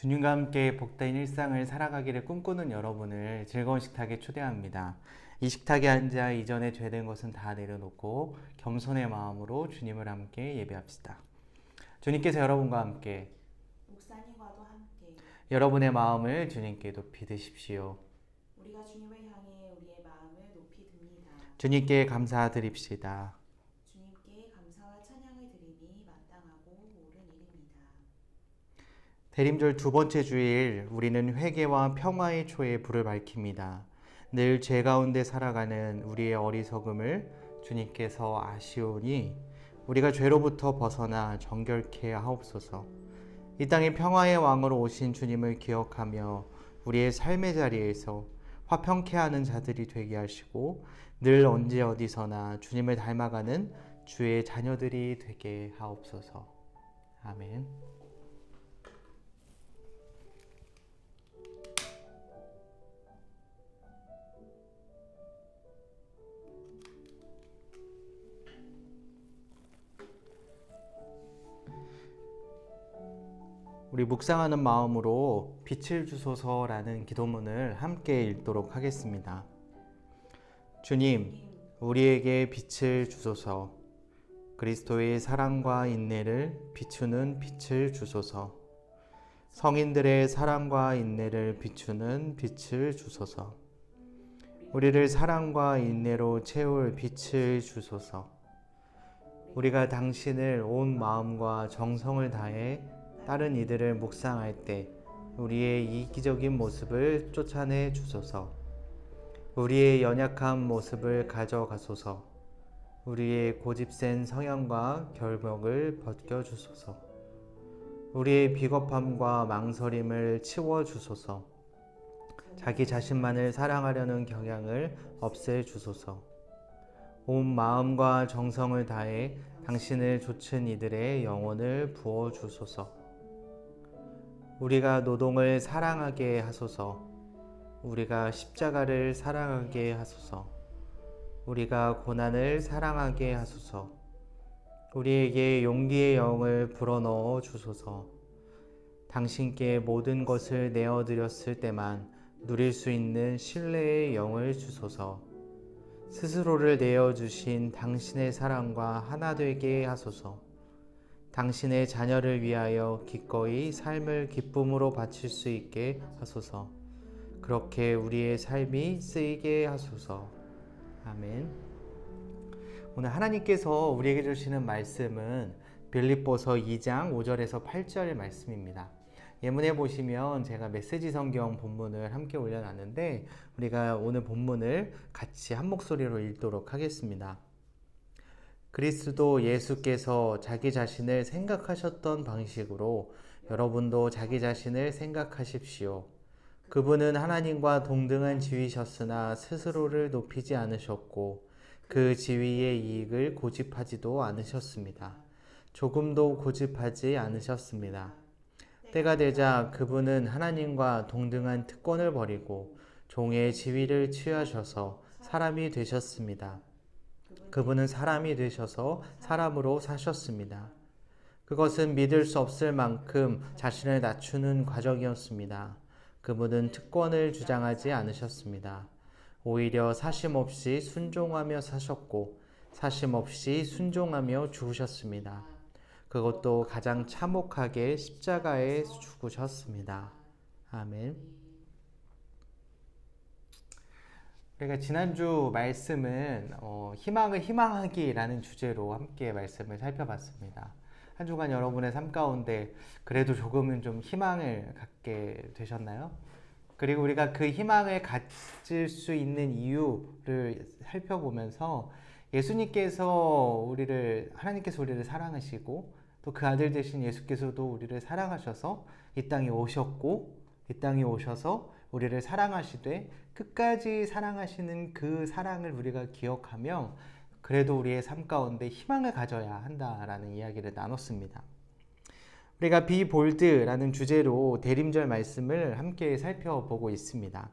주님과 함께 복된 일상을 살아가기를 꿈꾸는 여러분을 즐거운 식탁에 초대합니다. 이 식탁에 앉아 이전에 죄된 것은 다 내려놓고 겸손의 마음으로 주님을 함께 예배합시다. 주님께서 여러분과 함께, 목사님과도 함께 여러분의 마음을 주님께 높이 드십시오. 우리가 주님을 향해 우리의 마음을 높이 듭니다. 주님께 감사드립시다. 주님께 감사와 찬양을 드리니 마땅하고 옳은 일입니다. 대림절 두 번째 주일, 우리는 회개와 평화의 초에 불을 밝힙니다. 늘 죄 가운데 살아가는 우리의 어리석음을 주님께서 아시오니 우리가 죄로부터 벗어나 정결케 하옵소서. 이 땅에 평화의 왕으로 오신 주님을 기억하며 우리의 삶의 자리에서 화평케 하는 자들이 되게 하시고 늘 언제 어디서나 주님을 닮아가는 주의 자녀들이 되게 하옵소서. 아멘. 우리 묵상하는 마음으로 빛을 주소서라는 기도문을 함께 읽도록 하겠습니다. 주님, 우리에게 빛을 주소서. 그리스도의 사랑과 인내를 비추는 빛을 주소서. 성인들의 사랑과 인내를 비추는 빛을 주소서. 우리를 사랑과 인내로 채울 빛을 주소서. 우리가 당신을 온 마음과 정성을 다해 다른 이들을 묵상할 때 우리의 이기적인 모습을 쫓아내 주소서. 우리의 연약한 모습을 가져가소서. 우리의 고집센 성향과 결벽을 벗겨주소서. 우리의 비겁함과 망설임을 치워주소서. 자기 자신만을 사랑하려는 경향을 없애주소서. 온 마음과 정성을 다해 당신을 좇은 이들의 영혼을 부어주소서. 우리가 노동을 사랑하게 하소서. 우리가 십자가를 사랑하게 하소서. 우리가 고난을 사랑하게 하소서. 우리에게 용기의 영을 불어넣어 주소서. 당신께 모든 것을 내어드렸을 때만 누릴 수 있는 신뢰의 영을 주소서. 스스로를 내어주신 당신의 사랑과 하나 되게 하소서. 당신의 자녀를 위하여 기꺼이 삶을 기쁨으로 바칠 수 있게 하소서. 그렇게 우리의 삶이 쓰이게 하소서. 아멘. 오늘 하나님께서 우리에게 주시는 말씀은 빌립보서 2장 5절에서 8절의 말씀입니다. 예문에 보시면 제가 메시지 성경 본문을 함께 올려놨는데 우리가 오늘 본문을 같이 한 목소리로 읽도록 하겠습니다. 그리스도 예수께서 자기 자신을 생각하셨던 방식으로 여러분도 자기 자신을 생각하십시오. 그분은 하나님과 동등한 지위셨으나 스스로를 높이지 않으셨고 그 지위의 이익을 고집하지도 않으셨습니다. 조금도 고집하지 않으셨습니다. 때가 되자 그분은 하나님과 동등한 특권을 버리고 종의 지위를 취하셔서 사람이 되셨습니다. 그분은 사람이 되셔서 사람으로 사셨습니다. 그것은 믿을 수 없을 만큼 자신을 낮추는 과정이었습니다. 그분은 특권을 주장하지 않으셨습니다. 오히려 사심없이 순종하며 사셨고 사심없이 순종하며 죽으셨습니다. 그것도 가장 참혹하게 십자가에 죽으셨습니다. 아멘. 우리가 지난주 말씀은 희망을 희망하기라는 주제로 함께 말씀을 살펴봤습니다. 한 주간 여러분의 삶 가운데 그래도 조금은 좀 희망을 갖게 되셨나요? 그리고 우리가 그 희망을 가질 수 있는 이유를 살펴보면서 하나님께서 우리를 사랑하시고 또 그 아들 되신 예수께서도 우리를 사랑하셔서 이 땅에 오셨고 이 땅에 오셔서 우리를 사랑하시되 끝까지 사랑하시는 그 사랑을 우리가 기억하며 그래도 우리의 삶 가운데 희망을 가져야 한다라는 이야기를 나눴습니다. 우리가 Be Bold라는 주제로 대림절 말씀을 함께 살펴보고 있습니다.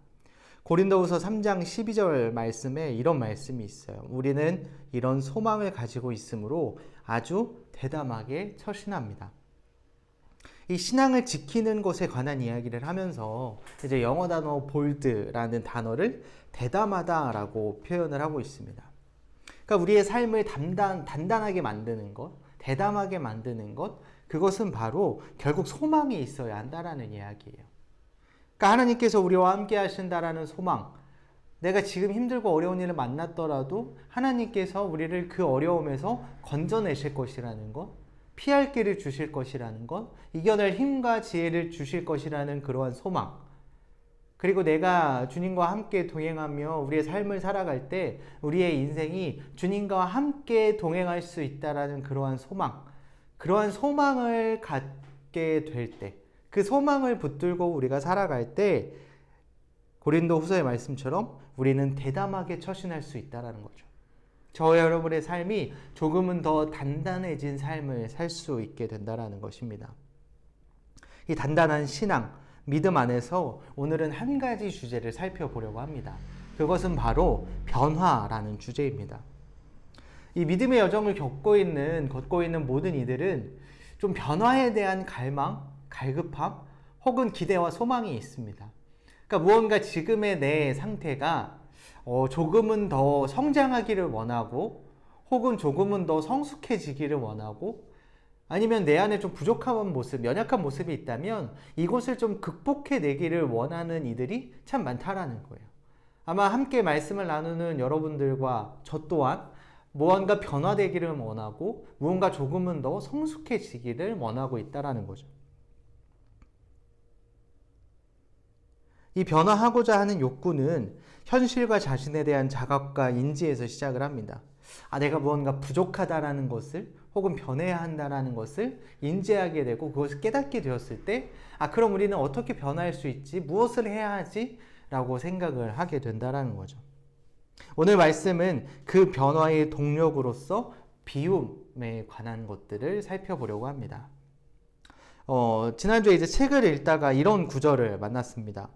고린도후서 3장 12절 말씀에 이런 말씀이 있어요. 우리는 이런 소망을 가지고 있으므로 아주 대담하게 처신합니다. 이 신앙을 지키는 것에 관한 이야기를 하면서 이제 영어 단어 bold라는 단어를 대담하다라고 표현을 하고 있습니다. 그러니까 우리의 삶을 단단하게 만드는 것, 대담하게 만드는 것, 그것은 바로 결국 소망이 있어야 한다라는 이야기예요. 그러니까 하나님께서 우리와 함께 하신다라는 소망, 내가 지금 힘들고 어려운 일을 만났더라도 하나님께서 우리를 그 어려움에서 건져내실 것이라는 것, 피할 길을 주실 것이라는 것, 이겨낼 힘과 지혜를 주실 것이라는 그러한 소망, 그리고 내가 주님과 함께 동행하며 우리의 삶을 살아갈 때 우리의 인생이 주님과 함께 동행할 수 있다라는 그러한 소망, 그러한 소망을 갖게 될 때, 그 소망을 붙들고 우리가 살아갈 때 고린도 후서의 말씀처럼 우리는 대담하게 처신할 수 있다는 거죠. 저와 여러분의 삶이 조금은 더 단단해진 삶을 살 수 있게 된다는 것입니다. 이 단단한 신앙, 믿음 안에서 오늘은 한 가지 주제를 살펴보려고 합니다. 그것은 바로 변화라는 주제입니다. 이 믿음의 여정을 걷고 있는 모든 이들은 좀 변화에 대한 갈망, 갈급함, 혹은 기대와 소망이 있습니다. 그러니까 무언가 지금의 내 상태가 조금은 더 성장하기를 원하고, 혹은 조금은 더 성숙해지기를 원하고, 아니면 내 안에 좀 부족한 모습, 연약한 모습이 있다면 이것을 좀 극복해내기를 원하는 이들이 참 많다라는 거예요. 아마 함께 말씀을 나누는 여러분들과 저 또한 무언가 변화되기를 원하고 무언가 조금은 더 성숙해지기를 원하고 있다라는 거죠. 이 변화하고자 하는 욕구는 현실과 자신에 대한 자각과 인지에서 시작을 합니다. 내가 무언가 부족하다라는 것을 혹은 변해야 한다라는 것을 인지하게 되고 그것을 깨닫게 되었을 때 그럼 우리는 어떻게 변화할 수 있지? 무엇을 해야 하지? 라고 생각을 하게 된다라는 거죠. 오늘 말씀은 그 변화의 동력으로서 비움에 관한 것들을 살펴보려고 합니다. 지난주에 이제 책을 읽다가 이런 구절을 만났습니다.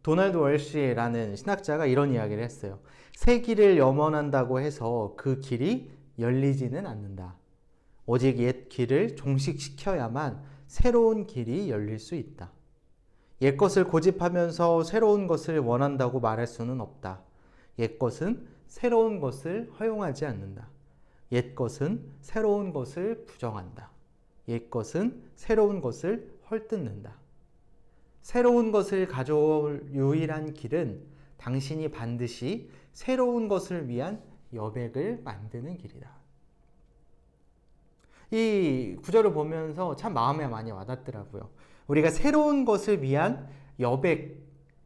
도널드 월시라는 신학자가 이런 이야기를 했어요. 새 길을 염원한다고 해서 그 길이 열리지는 않는다. 오직 옛 길을 종식시켜야만 새로운 길이 열릴 수 있다. 옛 것을 고집하면서 새로운 것을 원한다고 말할 수는 없다. 옛 것은 새로운 것을 허용하지 않는다. 옛 것은 새로운 것을 부정한다. 옛 것은 새로운 것을 헐뜯는다. 새로운 것을 가져올 유일한 길은 당신이 반드시 새로운 것을 위한 여백을 만드는 길이다. 이 구절을 보면서 참 마음에 많이 와닿더라고요. 우리가 새로운 것을 위한 여백,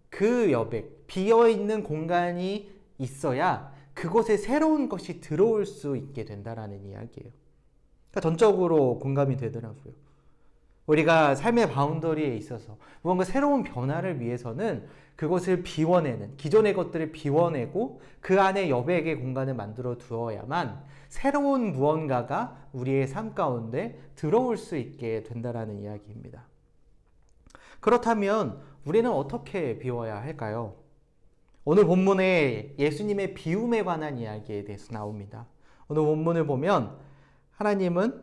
그 여백, 비어있는 공간이 있어야 그곳에 새로운 것이 들어올 수 있게 된다라는 이야기예요. 그러니까 전적으로 공감이 되더라고요. 우리가 삶의 바운더리에 있어서 무언가 새로운 변화를 위해서는 그것을 비워내는, 기존의 것들을 비워내고 그 안에 여백의 공간을 만들어 두어야만 새로운 무언가가 우리의 삶 가운데 들어올 수 있게 된다라는 이야기입니다. 그렇다면 우리는 어떻게 비워야 할까요? 오늘 본문에 예수님의 비움에 관한 이야기에 대해서 나옵니다. 오늘 본문을 보면 하나님은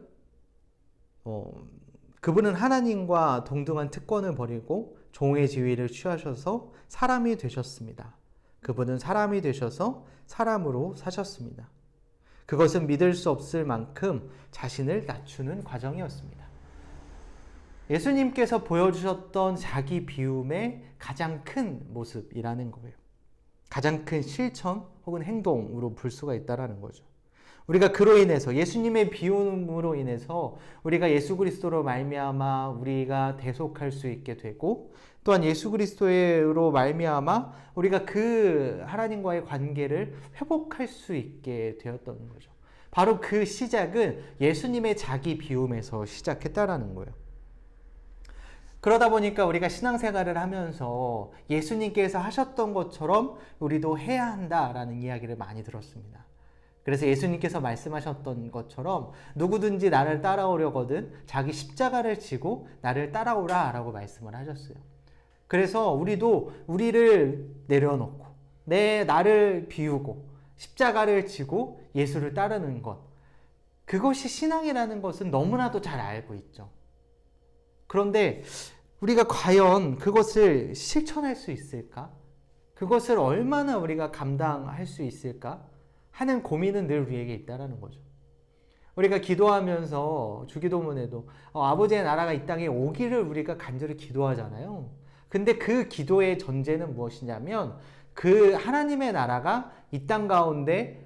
그분은 하나님과 동등한 특권을 버리고 종의 지위를 취하셔서 사람이 되셨습니다. 그분은 사람이 되셔서 사람으로 사셨습니다. 그것은 믿을 수 없을 만큼 자신을 낮추는 과정이었습니다. 예수님께서 보여주셨던 자기 비움의 가장 큰 모습이라는 거예요. 가장 큰 실천 혹은 행동으로 볼 수가 있다는 거죠. 우리가 그로 인해서 예수님의 비움으로 인해서 우리가 예수 그리스도로 말미암아 우리가 대속할 수 있게 되고 또한 예수 그리스도로 말미암아 우리가 그 하나님과의 관계를 회복할 수 있게 되었던 거죠. 바로 그 시작은 예수님의 자기 비움에서 시작했다라는 거예요. 그러다 보니까 우리가 신앙생활을 하면서 예수님께서 하셨던 것처럼 우리도 해야 한다라는 이야기를 많이 들었습니다. 그래서 예수님께서 말씀하셨던 것처럼 누구든지 나를 따라오려거든 자기 십자가를 지고 나를 따라오라 라고 말씀을 하셨어요. 그래서 우리도 우리를 내려놓고 나를 비우고 십자가를 지고 예수를 따르는 것, 그것이 신앙이라는 것은 너무나도 잘 알고 있죠. 그런데 우리가 과연 그것을 실천할 수 있을까? 그것을 얼마나 우리가 감당할 수 있을까? 하는 고민은 늘 우리에게 있다라는 거죠. 우리가 기도하면서 주기도문에도 아버지의 나라가 이 땅에 오기를 우리가 간절히 기도하잖아요. 근데 그 기도의 전제는 무엇이냐면 그 하나님의 나라가 이 땅 가운데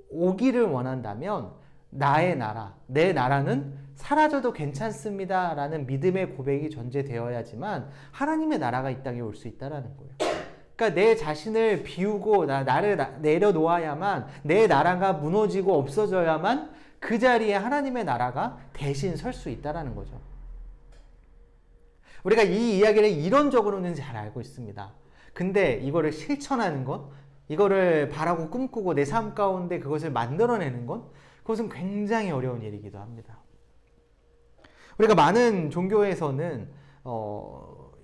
오기를 원한다면 나의 나라, 내 나라는 사라져도 괜찮습니다 라는 믿음의 고백이 전제되어야지만 하나님의 나라가 이 땅에 올 수 있다는 거예요. 그러니까 내 자신을 비우고 나를 내려놓아야만, 내 나라가 무너지고 없어져야만 그 자리에 하나님의 나라가 대신 설 수 있다는 거죠. 우리가 이 이야기를 이론적으로는 잘 알고 있습니다. 근데 이거를 실천하는 것, 이거를 바라고 꿈꾸고 내 삶 가운데 그것을 만들어내는 것, 그것은 굉장히 어려운 일이기도 합니다. 우리가 많은 종교에서는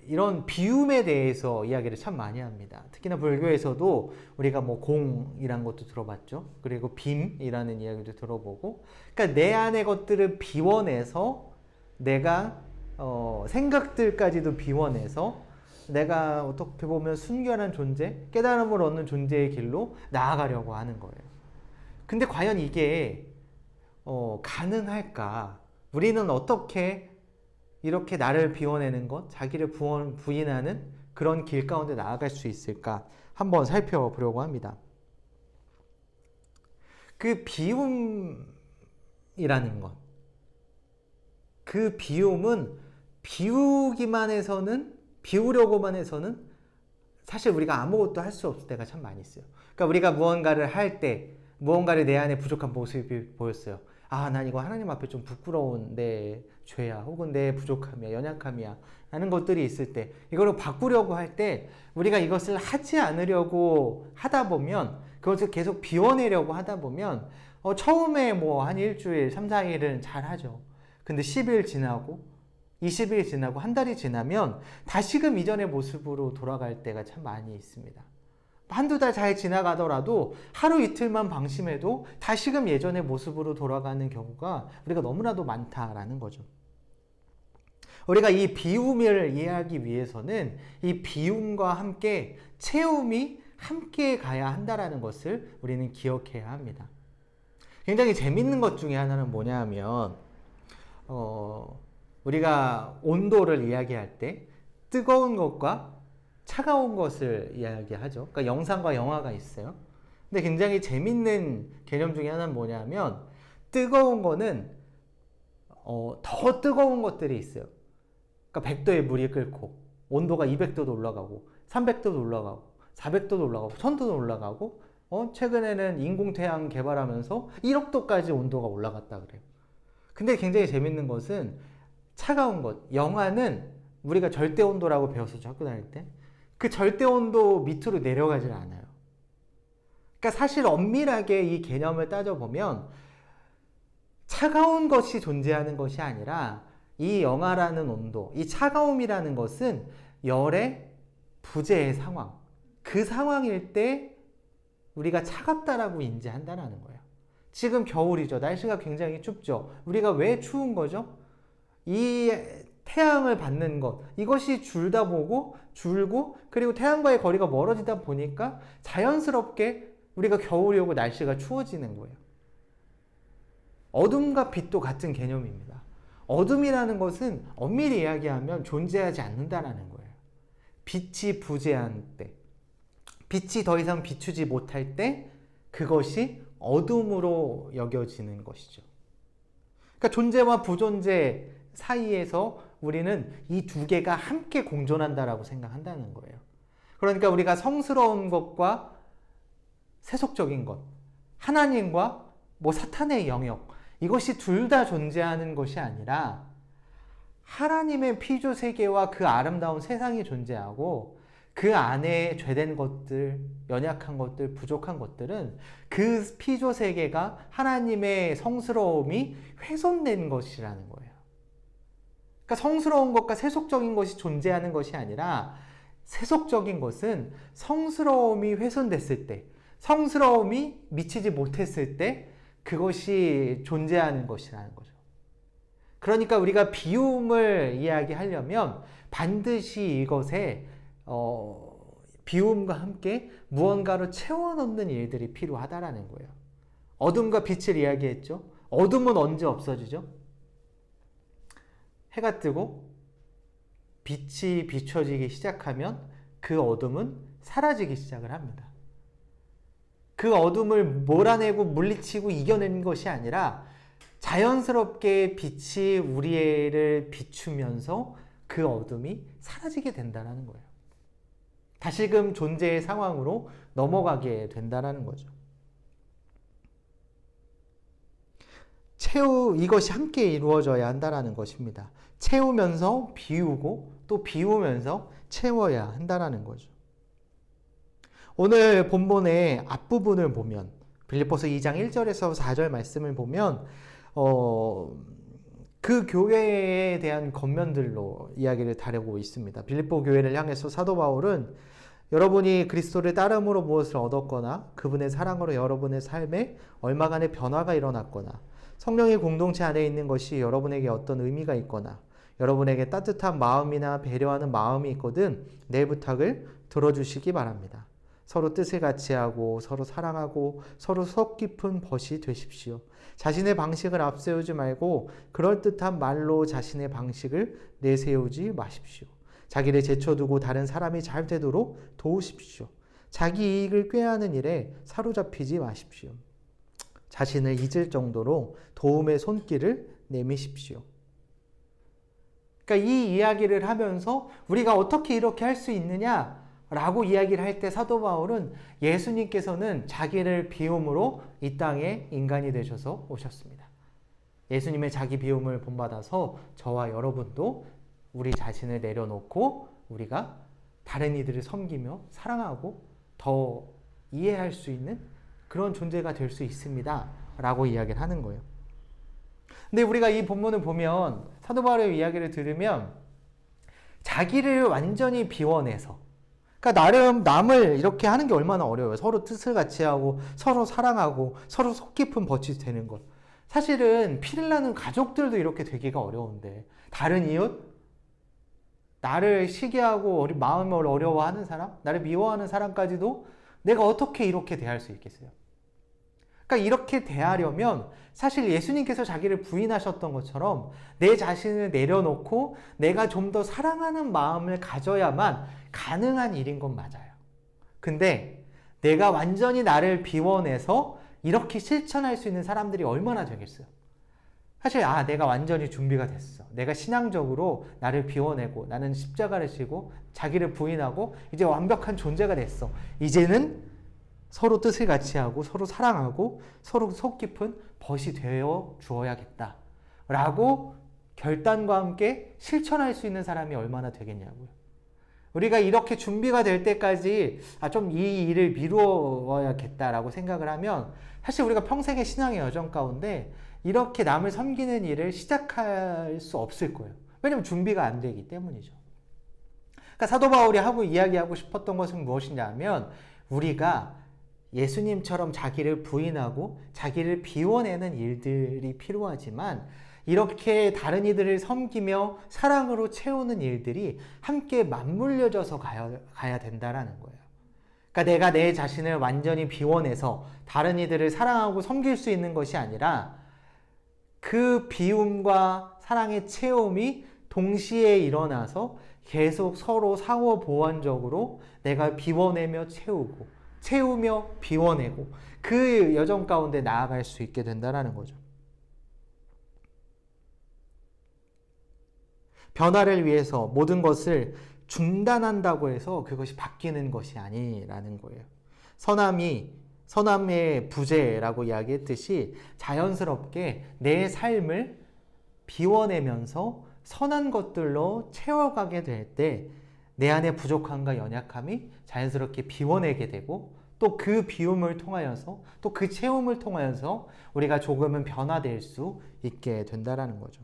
이런 비움에 대해서 이야기를 참 많이 합니다. 특히나 불교에서도 우리가 뭐 공이란 것도 들어봤죠. 그리고 빔이라는 이야기도 들어보고, 그러니까 내 안의 것들을 비워내서 내가 생각들까지도 비워내서 내가 어떻게 보면 순결한 존재, 깨달음을 얻는 존재의 길로 나아가려고 하는 거예요. 근데 과연 이게 가능할까? 우리는 어떻게 이렇게 나를 비워내는 것, 자기를 부인하는 그런 길 가운데 나아갈 수 있을까? 한번 살펴보려고 합니다. 그 비움이라는 것, 그 비움은 비우려고만 해서는 사실 우리가 아무것도 할 수 없을 때가 참 많이 있어요. 그러니까 우리가 무언가를 할 때, 무언가를 내 안에 부족한 모습이 보였어요. 난 이거 하나님 앞에 좀 부끄러운 내 죄야, 혹은 내 부족함이야, 연약함이야 라는 것들이 있을 때, 이거를 바꾸려고 할 때 우리가 이것을 하지 않으려고 하다 보면, 그것을 계속 비워내려고 하다 보면 처음에 뭐 한 일주일, 3, 4일은 잘 하죠. 근데 10일 지나고 20일 지나고 한 달이 지나면 다시금 이전의 모습으로 돌아갈 때가 참 많이 있습니다. 한두 달 잘 지나가더라도 하루 이틀만 방심해도 다시금 예전의 모습으로 돌아가는 경우가 우리가 너무나도 많다라는 거죠. 우리가 이 비움을 이해하기 위해서는 이 비움과 함께 체험이 함께 가야 한다는 것을 우리는 기억해야 합니다. 굉장히 재밌는 것 중에 하나는 뭐냐 하면 우리가 온도를 이야기할 때 뜨거운 것과 차가운 것을 이야기하죠. 그러니까 영상과 영화가 있어요. 근데 굉장히 재밌는 개념 중에 하나는 뭐냐면 뜨거운 거는 더 뜨거운 것들이 있어요. 그러니까 100도에 물이 끓고 온도가 200도도 올라가고 300도도 올라가고 400도도 올라가고 1000도도 올라가고 최근에는 인공태양 개발하면서 1억 도까지 온도가 올라갔다 그래요. 근데 굉장히 재밌는 것은 차가운 것. 영하는 우리가 절대온도라고 배웠었죠, 학교 다닐 때. 그 절대온도 밑으로 내려가질 않아요. 그러니까 사실 엄밀하게 이 개념을 따져보면 차가운 것이 존재하는 것이 아니라 이 영하라는 온도, 이 차가움이라는 것은 열의 부재의 상황. 그 상황일 때 우리가 차갑다라고 인지한다는 거예요. 지금 겨울이죠. 날씨가 굉장히 춥죠. 우리가 왜 추운 거죠? 이 태양을 받는 것, 이것이 줄고 그리고 태양과의 거리가 멀어지다 보니까 자연스럽게 우리가 겨울이 오고 날씨가 추워지는 거예요. 어둠과 빛도 같은 개념입니다. 어둠이라는 것은 엄밀히 이야기하면 존재하지 않는다는 거예요. 빛이 부재한 때, 빛이 더 이상 비추지 못할 때 그것이 어둠으로 여겨지는 것이죠. 그러니까 존재와 부존재 사이에서 우리는 이 두 개가 함께 공존한다라고 생각한다는 거예요. 그러니까 우리가 성스러운 것과 세속적인 것, 하나님과 사탄의 영역, 이것이 둘 다 존재하는 것이 아니라 하나님의 피조 세계와 그 아름다운 세상이 존재하고 그 안에 죄된 것들, 연약한 것들, 부족한 것들은 그 피조 세계가 하나님의 성스러움이 훼손된 것이라는 거예요. 그러니까 성스러운 것과 세속적인 것이 존재하는 것이 아니라 세속적인 것은 성스러움이 훼손됐을 때, 성스러움이 미치지 못했을 때 그것이 존재하는 것이라는 거죠. 그러니까 우리가 비움을 이야기하려면 반드시 이것에 비움과 함께 무언가로 채워넣는 일들이 필요하다라는 거예요. 어둠과 빛을 이야기했죠. 어둠은 언제 없어지죠? 해가 뜨고 빛이 비춰지기 시작하면 그 어둠은 사라지기 시작을 합니다. 그 어둠을 몰아내고 물리치고 이겨내는 것이 아니라 자연스럽게 빛이 우리를 비추면서 그 어둠이 사라지게 된다는 거예요. 다시금 존재의 상황으로 넘어가게 된다는 거죠. 이것이 함께 이루어져야 한다는 것입니다. 채우면서 비우고 또 비우면서 채워야 한다는 거죠. 오늘 본문의 앞부분을 보면 빌립보서 2장 1절에서 4절 말씀을 보면 그 교회에 대한 겉면들로 이야기를 다루고 있습니다. 빌립보 교회를 향해서 사도 바울은 여러분이 그리스도를 따름으로 무엇을 얻었거나 그분의 사랑으로 여러분의 삶에 얼마간의 변화가 일어났거나 성령의 공동체 안에 있는 것이 여러분에게 어떤 의미가 있거나 여러분에게 따뜻한 마음이나 배려하는 마음이 있거든 내 부탁을 들어주시기 바랍니다. 서로 뜻을 같이 하고 서로 사랑하고 서로 속 깊은 벗이 되십시오. 자신의 방식을 앞세우지 말고 그럴듯한 말로 자신의 방식을 내세우지 마십시오. 자기를 제쳐두고 다른 사람이 잘 되도록 도우십시오. 자기 이익을 꾀하는 일에 사로잡히지 마십시오. 자신을 잊을 정도로 도움의 손길을 내미십시오. 그러니까 이 이야기를 하면서 우리가 어떻게 이렇게 할 수 있느냐 라고 이야기를 할 때 사도 바울은 예수님께서는 자기를 비움으로 이 땅에 인간이 되셔서 오셨습니다. 예수님의 자기 비움을 본받아서 저와 여러분도 우리 자신을 내려놓고 우리가 다른 이들을 섬기며 사랑하고 더 이해할 수 있는 그런 존재가 될 수 있습니다 라고 이야기를 하는 거예요. 근데 우리가 이 본문을 보면 사도 바울의 이야기를 들으면 자기를 완전히 비워내서 그러니까 나름 남을 이렇게 하는 게 얼마나 어려워요. 서로 뜻을 같이 하고 서로 사랑하고 서로 속 깊은 벗이 되는 것. 사실은 피를 나는 가족들도 이렇게 되기가 어려운데 다른 이웃? 나를 시기하고 마음을 어려워하는 사람? 나를 미워하는 사람까지도 내가 어떻게 이렇게 대할 수 있겠어요? 그러니까 이렇게 대하려면 사실 예수님께서 자기를 부인하셨던 것처럼 내 자신을 내려놓고 내가 좀 더 사랑하는 마음을 가져야만 가능한 일인 건 맞아요. 근데 내가 완전히 나를 비워내서 이렇게 실천할 수 있는 사람들이 얼마나 되겠어요? 사실 내가 완전히 준비가 됐어. 내가 신앙적으로 나를 비워내고 나는 십자가를 지고 자기를 부인하고 이제 완벽한 존재가 됐어. 이제는 서로 뜻을 같이 하고 서로 사랑하고 서로 속 깊은 벗이 되어 주어야겠다 라고 결단과 함께 실천할 수 있는 사람이 얼마나 되겠냐고요. 우리가 이렇게 준비가 될 때까지 좀 이 일을 미루어야겠다라고 생각을 하면 사실 우리가 평생의 신앙의 여정 가운데 이렇게 남을 섬기는 일을 시작할 수 없을 거예요. 왜냐하면 준비가 안 되기 때문이죠. 그러니까 사도 바울이 이야기하고 싶었던 것은 무엇이냐 하면 우리가 예수님처럼 자기를 부인하고 자기를 비워내는 일들이 필요하지만 이렇게 다른 이들을 섬기며 사랑으로 채우는 일들이 함께 맞물려져서 가야 된다라는 거예요. 그러니까 내가 내 자신을 완전히 비워내서 다른 이들을 사랑하고 섬길 수 있는 것이 아니라 그 비움과 사랑의 채움이 동시에 일어나서 계속 서로 상호 보완적으로 내가 비워내며 채우며 비워내고 그 여정 가운데 나아갈 수 있게 된다는 거죠. 변화를 위해서 모든 것을 중단한다고 해서 그것이 바뀌는 것이 아니라는 거예요. 선함의 부재라고 이야기했듯이 자연스럽게 내 삶을 비워내면서 선한 것들로 채워가게 될 때 내 안의 부족함과 연약함이 자연스럽게 비워내게 되고 또 그 비움을 통하여서 또 그 채움을 통하여서 우리가 조금은 변화될 수 있게 된다는 거죠.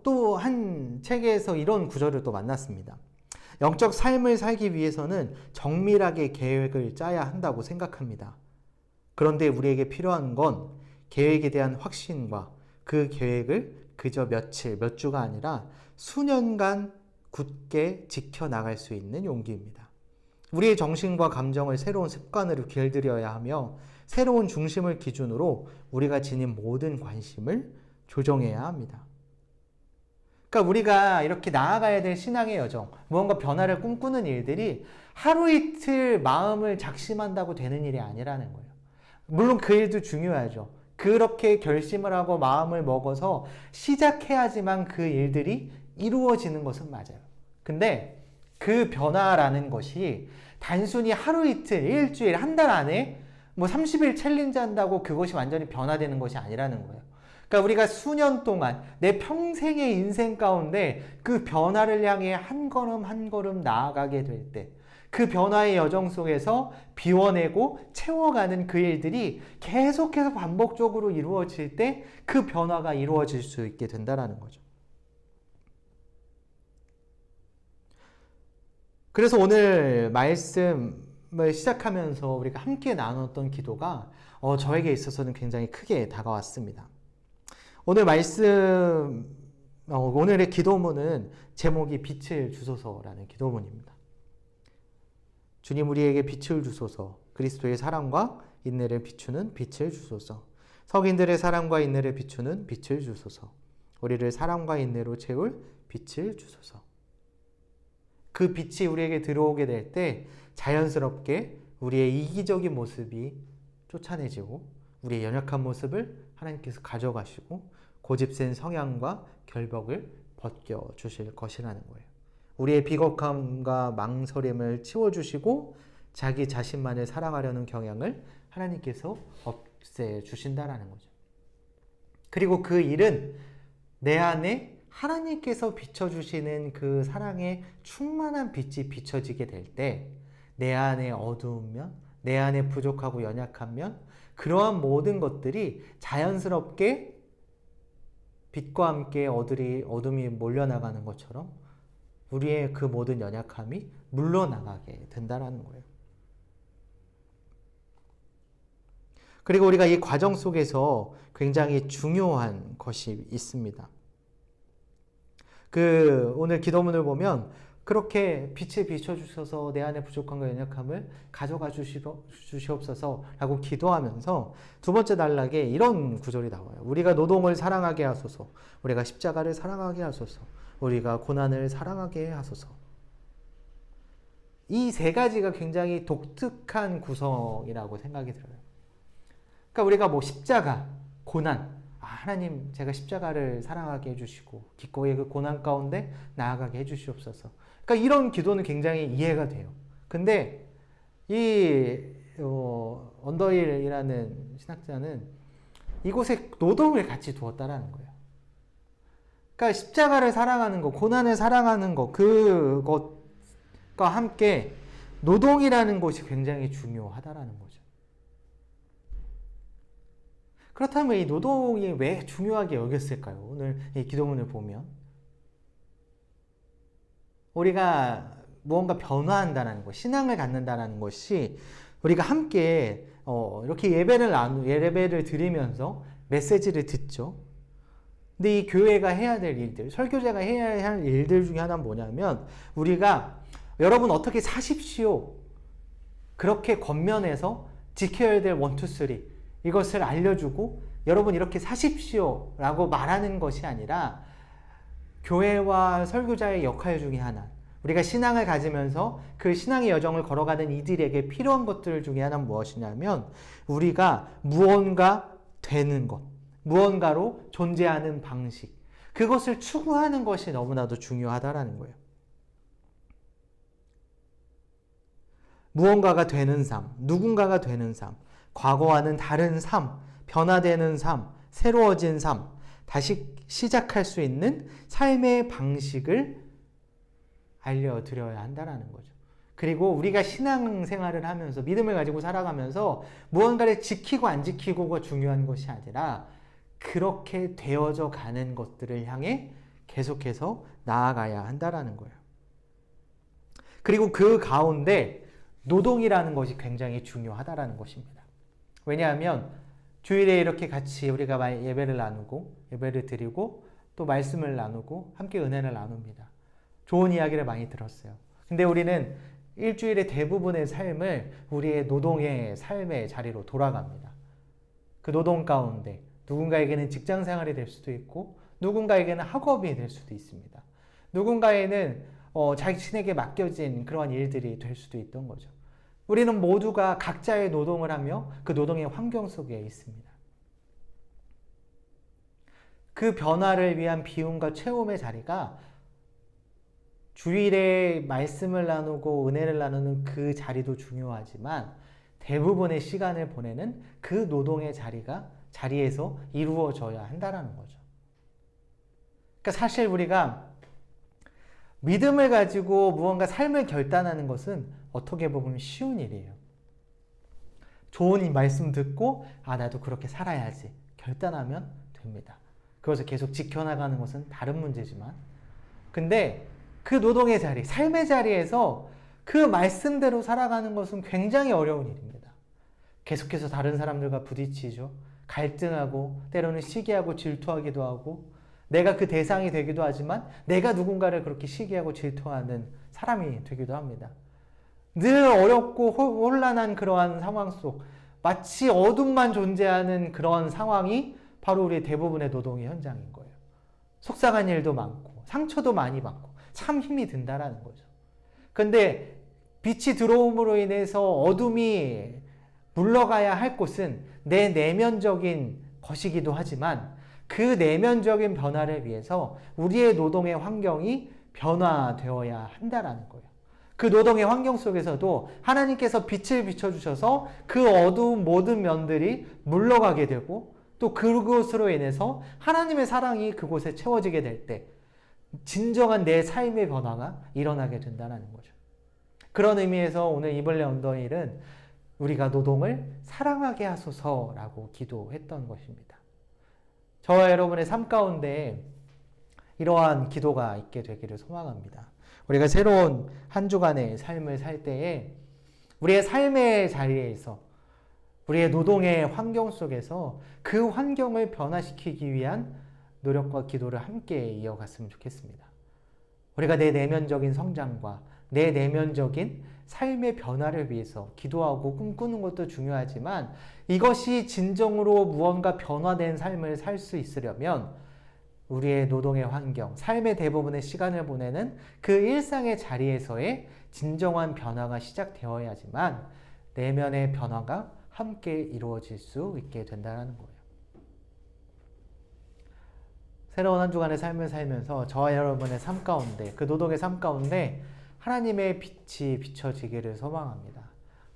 또 한 책에서 이런 구절을 또 만났습니다. 영적 삶을 살기 위해서는 정밀하게 계획을 짜야 한다고 생각합니다. 그런데 우리에게 필요한 건 계획에 대한 확신과 그 계획을 그저 며칠, 몇 주가 아니라 수년간 굳게 지켜나갈 수 있는 용기입니다. 우리의 정신과 감정을 새로운 습관으로 길들여야 하며 새로운 중심을 기준으로 우리가 지닌 모든 관심을 조정해야 합니다. 그러니까 우리가 이렇게 나아가야 될 신앙의 여정, 무언가 변화를 꿈꾸는 일들이 하루 이틀 마음을 작심한다고 되는 일이 아니라는 거예요. 물론 그 일도 중요하죠. 그렇게 결심을 하고 마음을 먹어서 시작해야지만 그 일들이 이루어지는 것은 맞아요. 근데 그 변화라는 것이 단순히 하루 이틀, 일주일, 한 달 안에 30일 챌린지 한다고 그것이 완전히 변화되는 것이 아니라는 거예요. 그러니까 우리가 수년 동안 내 평생의 인생 가운데 그 변화를 향해 한 걸음 한 걸음 나아가게 될 때, 그 변화의 여정 속에서 비워내고 채워가는 그 일들이 계속해서 반복적으로 이루어질 때 그 변화가 이루어질 수 있게 된다는 거죠. 그래서 오늘 말씀을 시작하면서 우리가 함께 나눴던 기도가 저에게 있어서는 굉장히 크게 다가왔습니다. 오늘 말씀, 오늘의 기도문은 제목이 빛을 주소서라는 기도문입니다. 주님 우리에게 빛을 주소서, 그리스도의 사랑과 인내를 비추는 빛을 주소서, 성인들의 사랑과 인내를 비추는 빛을 주소서, 우리를 사랑과 인내로 채울 빛을 주소서. 그 빛이 우리에게 들어오게 될 때 자연스럽게 우리의 이기적인 모습이 쫓아내지고 우리의 연약한 모습을 하나님께서 가져가시고 고집센 성향과 결벽을 벗겨주실 것이라는 거예요. 우리의 비겁함과 망설임을 치워주시고 자기 자신만을 사랑하려는 경향을 하나님께서 없애주신다라는 거죠. 그리고 그 일은 내 안에 하나님께서 비춰주시는 그 사랑의 충만한 빛이 비춰지게 될 때 내 안에 어두운 면, 내 안에 부족하고 연약한 면, 그러한 모든 것들이 자연스럽게 빛과 함께 어둠이 몰려나가는 것처럼 우리의 그 모든 연약함이 물러나가게 된다는 거예요. 그리고 우리가 이 과정 속에서 굉장히 중요한 것이 있습니다. 오늘 기도문을 보면 그렇게 빛을 비춰주셔서 내 안에 부족함과 연약함을 가져가 주시옵소서라고 기도하면서 두 번째 단락에 이런 구절이 나와요. 우리가 노동을 사랑하게 하소서, 우리가 십자가를 사랑하게 하소서, 우리가 고난을 사랑하게 하소서. 이 세 가지가 굉장히 독특한 구성이라고 생각이 들어요. 그러니까 우리가 십자가, 고난, 하나님 제가 십자가를 사랑하게 해주시고 기꺼이 그 고난 가운데 나아가게 해주시옵소서. 그러니까 이런 기도는 굉장히 이해가 돼요. 근데 이 언더힐이라는 신학자는 이곳에 노동을 같이 두었다라는 거예요. 그러니까 십자가를 사랑하는 것, 고난을 사랑하는 것, 그것과 함께 노동이라는 것이 굉장히 중요하다라는 거죠. 그렇다면 이 노동이 왜 중요하게 여겼을까요? 오늘 이 기도문을 보면 우리가 무언가 변화한다는 것, 신앙을 갖는다는 것이 우리가 함께 이렇게 예배를 드리면서 메시지를 듣죠. 근데 이 교회가 해야 될 일들, 설교자가 해야 할 일들 중에 하나는 뭐냐면 우리가 여러분 어떻게 사십시오. 그렇게 겉면에서 지켜야 될 1, 2, 3 이것을 알려주고 여러분 이렇게 사십시오 라고 말하는 것이 아니라 교회와 설교자의 역할 중에 하나, 우리가 신앙을 가지면서 그 신앙의 여정을 걸어가는 이들에게 필요한 것들 중에 하나는 무엇이냐면 우리가 무언가 되는 것, 무언가로 존재하는 방식, 그것을 추구하는 것이 너무나도 중요하다라는 거예요. 무언가가 되는 삶, 누군가가 되는 삶, 과거와는 다른 삶, 변화되는 삶, 새로워진 삶, 다시 시작할 수 있는 삶의 방식을 알려드려야 한다는 거죠. 그리고 우리가 신앙생활을 하면서 믿음을 가지고 살아가면서 무언가를 지키고 안 지키고가 중요한 것이 아니라 그렇게 되어져 가는 것들을 향해 계속해서 나아가야 한다는 거예요. 그리고 그 가운데 노동이라는 것이 굉장히 중요하다라는 것입니다. 왜냐하면 주일에 이렇게 같이 우리가 예배를 나누고 예배를 드리고 또 말씀을 나누고 함께 은혜를 나눕니다. 좋은 이야기를 많이 들었어요. 근데 우리는 일주일의 대부분의 삶을 우리의 노동의 삶의 자리로 돌아갑니다. 그 노동 가운데 누군가에게는 직장 생활이 될 수도 있고 누군가에게는 학업이 될 수도 있습니다. 누군가에는 자신에게 맡겨진 그러한 일들이 될 수도 있던 거죠. 우리는 모두가 각자의 노동을 하며 그 노동의 환경 속에 있습니다. 그 변화를 위한 비움과 체험의 자리가 주일에 말씀을 나누고 은혜를 나누는 그 자리도 중요하지만 대부분의 시간을 보내는 그 노동의 자리에서 이루어져야 한다는 거죠. 그러니까 사실 우리가 믿음을 가지고 무언가 삶을 결단하는 것은 어떻게 보면 쉬운 일이에요. 좋은 이 말씀 듣고 나도 그렇게 살아야지 결단하면 됩니다. 그것을 계속 지켜나가는 것은 다른 문제지만 근데 그 노동의 자리, 삶의 자리에서 그 말씀대로 살아가는 것은 굉장히 어려운 일입니다. 계속해서 다른 사람들과 부딪히죠. 갈등하고 때로는 시기하고 질투하기도 하고 내가 그 대상이 되기도 하지만 내가 누군가를 그렇게 시기하고 질투하는 사람이 되기도 합니다. 늘 어렵고 혼란한 그러한 상황 속 마치 어둠만 존재하는 그런 상황이 바로 우리의 대부분의 노동의 현장인 거예요. 속상한 일도 많고 상처도 많이 받고 참 힘이 든다라는 거죠. 근데 빛이 들어옴으로 인해서 어둠이 물러가야 할 곳은 내 내면적인 것이기도 하지만 그 내면적인 변화를 위해서 우리의 노동의 환경이 변화되어야 한다라는 거예요. 그 노동의 환경 속에서도 하나님께서 빛을 비춰주셔서 그 어두운 모든 면들이 물러가게 되고 또 그것으로 인해서 하나님의 사랑이 그곳에 채워지게 될 때 진정한 내 삶의 변화가 일어나게 된다는 거죠. 그런 의미에서 오늘 이블레 언더힐은 우리가 노동을 사랑하게 하소서라고 기도했던 것입니다. 저와 여러분의 삶 가운데 이러한 기도가 있게 되기를 소망합니다. 우리가 새로운 한 주간의 삶을 살 때에 우리의 삶의 자리에서 우리의 노동의 환경 속에서 그 환경을 변화시키기 위한 노력과 기도를 함께 이어갔으면 좋겠습니다. 우리가 내 내면적인 성장과 내 내면적인 삶의 변화를 위해서 기도하고 꿈꾸는 것도 중요하지만 이것이 진정으로 무언가 변화된 삶을 살 수 있으려면 우리의 노동의 환경, 삶의 대부분의 시간을 보내는 그 일상의 자리에서의 진정한 변화가 시작되어야지만 내면의 변화가 함께 이루어질 수 있게 된다는 거예요. 새로운 한 주간의 삶을 살면서 저와 여러분의 삶 가운데, 그 노동의 삶 가운데 하나님의 빛이 비춰지기를 소망합니다.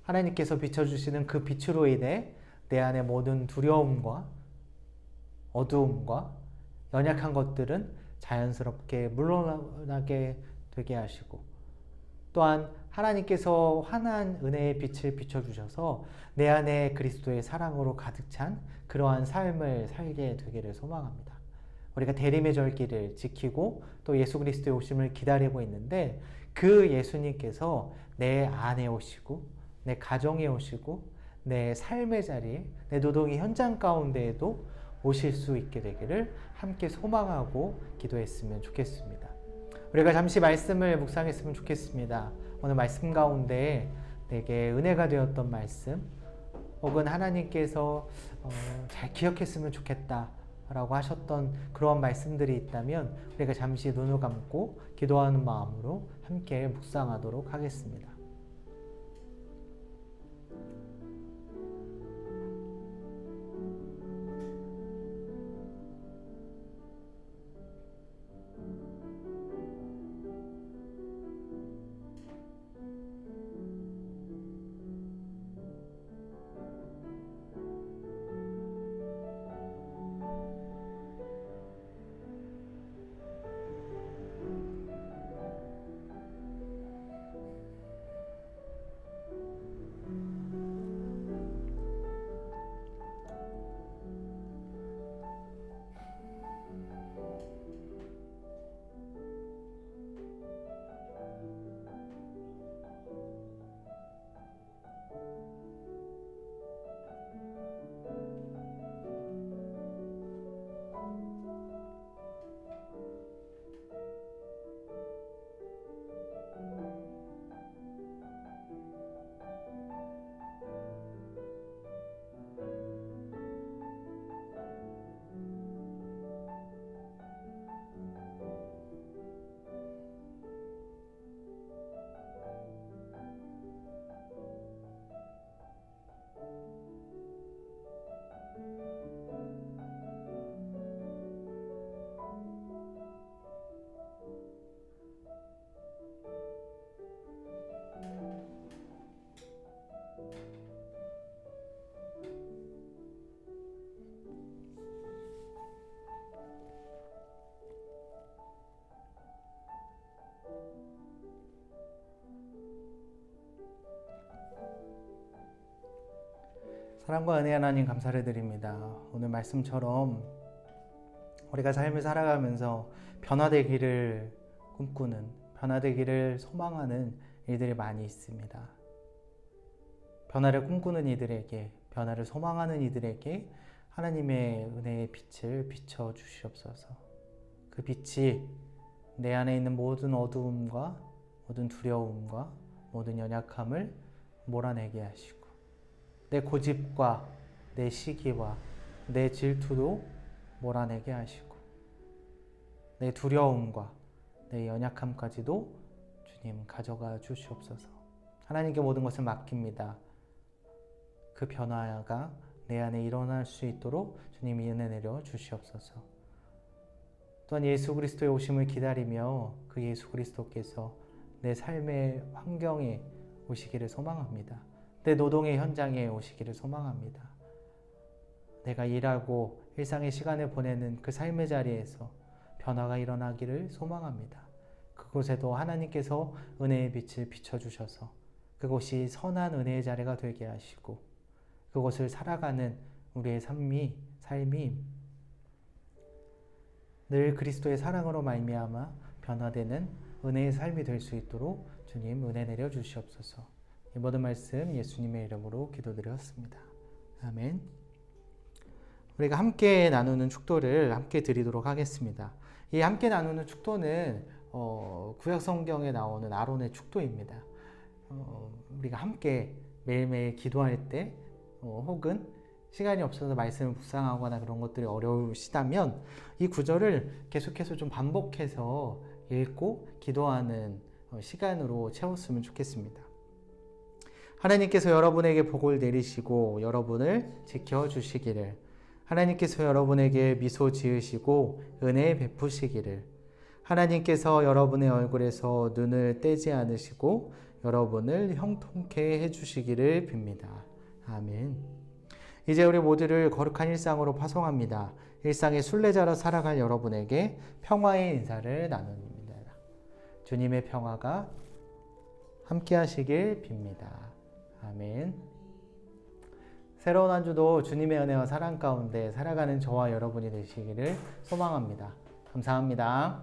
하나님께서 비춰주시는 그 빛으로 인해 내 안의 모든 두려움과 어두움과 연약한 것들은 자연스럽게 물러나게 되게 하시고 또한 하나님께서 환한 은혜의 빛을 비춰주셔서 내 안에 그리스도의 사랑으로 가득 찬 그러한 삶을 살게 되기를 소망합니다. 우리가 대림의 절기를 지키고 또 예수 그리스도의 오심을 기다리고 있는데 그 예수님께서 내 안에 오시고 내 가정에 오시고 내 삶의 자리에 내 노동의 현장 가운데에도 오실 수 있게 되기를 함께 소망하고 기도했으면 좋겠습니다. 우리가 잠시 말씀을 묵상했으면 좋겠습니다. 오늘 말씀 가운데 내게 은혜가 되었던 말씀 혹은 하나님께서 잘 기억했으면 좋겠다 라고 하셨던 그런 말씀들이 있다면 우리가 잠시 눈을 감고 기도하는 마음으로 함께 묵상하도록 하겠습니다. 사랑과 은혜 하나님 감사를 드립니다. 오늘 말씀처럼 우리가 삶을 살아가면서 변화되기를 꿈꾸는, 변화되기를 소망하는 일들이 많이 있습니다. 변화를 꿈꾸는 이들에게, 변화를 소망하는 이들에게 하나님의 은혜의 빛을 비춰 주시옵소서. 그 빛이 내 안에 있는 모든 어두움과 모든 두려움과 모든 연약함을 몰아내게 하시고, 내 고집과 내 시기와 내 질투도 몰아내게 하시고, 내 두려움과 내 연약함까지도 주님 가져가 주시옵소서. 하나님께 모든 것을 맡깁니다. 그 변화가 내 안에 일어날 수 있도록 주님이 은혜 내려 주시옵소서. 또한 예수 그리스도의 오심을 기다리며 그 예수 그리스도께서 내 삶의 환경에 오시기를 소망합니다. 내 노동의 현장에 오시기를 소망합니다. 내가 일하고 일상의 시간을 보내는 그 삶의 자리에서 변화가 일어나기를 소망합니다. 그곳에도 하나님께서 은혜의 빛을 비춰주셔서 그곳이 선한 은혜의 자리가 되게 하시고, 그곳을 살아가는 우리의 삶이 늘 그리스도의 사랑으로 말미암아 변화되는 은혜의 삶이 될 수 있도록 주님 은혜 내려 주시옵소서. 이 모든 말씀 예수님의 이름으로 기도드렸습니다. 아멘. 우리가 함께 나누는 축도를 함께 드리도록 하겠습니다. 이 함께 나누는 축도는 구약 성경에 나오는 아론의 축도입니다. 우리가 함께 매일매일 기도할 때 혹은 시간이 없어서 말씀을 묵상하거나 그런 것들이 어려우시다면 이 구절을 계속해서 좀 반복해서 읽고 기도하는 시간으로 채웠으면 좋겠습니다. 하나님께서 여러분에게 복을 내리시고 여러분을 지켜주시기를, 하나님께서 여러분에게 미소 지으시고 은혜 베푸시기를, 하나님께서 여러분의 얼굴에서 눈을 떼지 않으시고 여러분을 형통케 해주시기를 빕니다. 아멘. 이제 우리 모두를 거룩한 일상으로 파송합니다. 일상의 순례자로 살아갈 여러분에게 평화의 인사를 나눕니다. 주님의 평화가 함께 하시길 빕니다. 아멘. 새로운 한 주도 주님의 은혜와 사랑 가운데 살아가는 저와 여러분이 되시기를 소망합니다. 감사합니다.